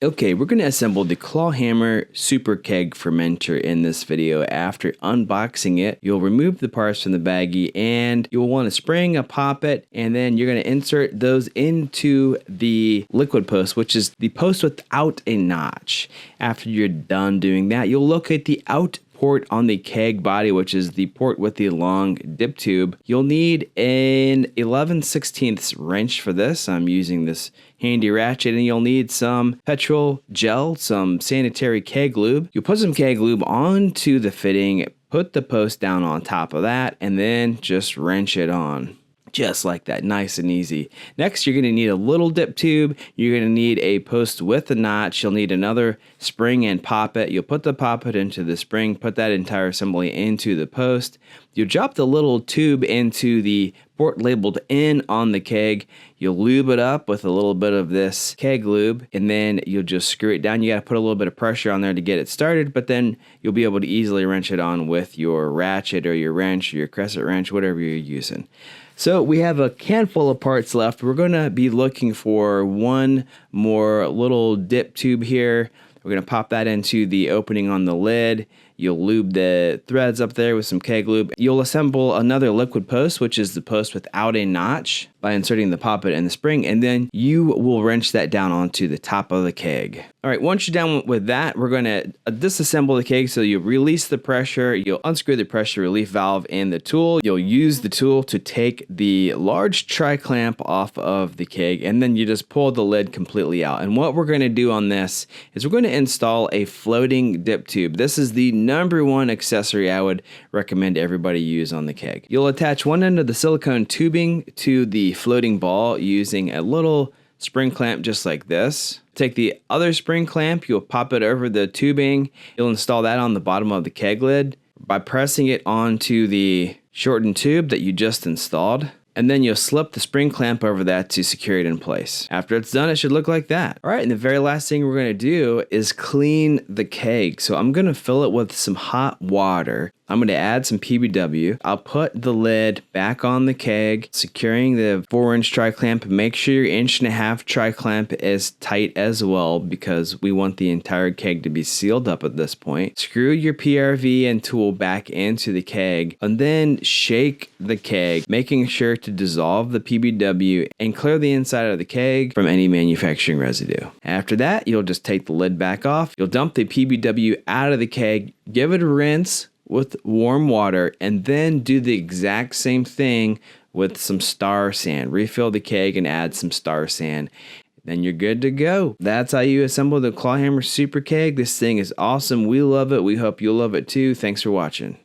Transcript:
Okay, we're going to assemble the Clawhammer Super Keg Fermenter in this video. After unboxing it, you'll remove the parts from the baggie and you'll want a spring, a poppet, and then you're going to insert those into the liquid post, which is the post without a notch. After you're done doing that, you'll locate the out port on the keg body, which is the port with the long dip tube. You'll need an 11/16 wrench for this. I'm using this handy ratchet, and you'll need some petrol gel, some sanitary keg lube. You'll put some keg lube onto the fitting, put the post down on top of that, and then just wrench it on. Just like that, nice and easy. Next, you're going to need a little dip tube. You're going to need a post with a notch. You'll need another spring and poppet. You'll put the poppet into the spring, put that entire assembly into the post. You'll drop the little tube into the port labeled N on the keg. You'll lube it up with a little bit of this keg lube, and then you'll just screw it down. You got to put a little bit of pressure on there to get it started, but then you'll be able to easily wrench it on with your ratchet or your wrench or your crescent wrench, whatever you're using. So we have a handful of parts left. We're going to be looking for one more little dip tube here. We're going to pop that into the opening on the lid. You'll lube the threads up there with some keg lube. You'll assemble another liquid post, which is the post without a notch, by inserting the poppet and the spring, and then you will wrench that down onto the top of the keg. All right, once you're done with that, we're going to disassemble the keg. So you release the pressure, you'll unscrew the pressure relief valve in the tool. You'll use the tool to take the large tri-clamp off of the keg, and then you just pull the lid completely out. And what we're going to do on this is we're going to install a floating dip tube. This is the #1 accessory I would recommend everybody use on the keg. You'll attach one end of the silicone tubing to the floating ball using a little spring clamp just like this. Take the other spring clamp, you'll pop it over the tubing. You'll install that on the bottom of the keg lid by pressing it onto the shortened tube that you just installed. And then you'll slip the spring clamp over that to secure it in place. After it's done, it should look like that. All right, and the very last thing we're gonna do is clean the keg. So I'm gonna fill it with some hot water. I'm going to add some PBW. I'll put the lid back on the keg, securing the 4-inch tri-clamp. Make sure your 1.5-inch tri-clamp is tight as well, because we want the entire keg to be sealed up at this point. Screw your PRV and tool back into the keg, and then shake the keg, making sure to dissolve the PBW and clear the inside of the keg from any manufacturing residue. After that, you'll just take the lid back off. You'll dump the PBW out of the keg, give it a rinse with warm water, and then do the exact same thing with some star sand. Refill the keg and add some star sand. Then you're good to go. That's how you assemble the Clawhammer Super Keg. This thing is awesome. We love it. We hope you'll love it too. Thanks for watching.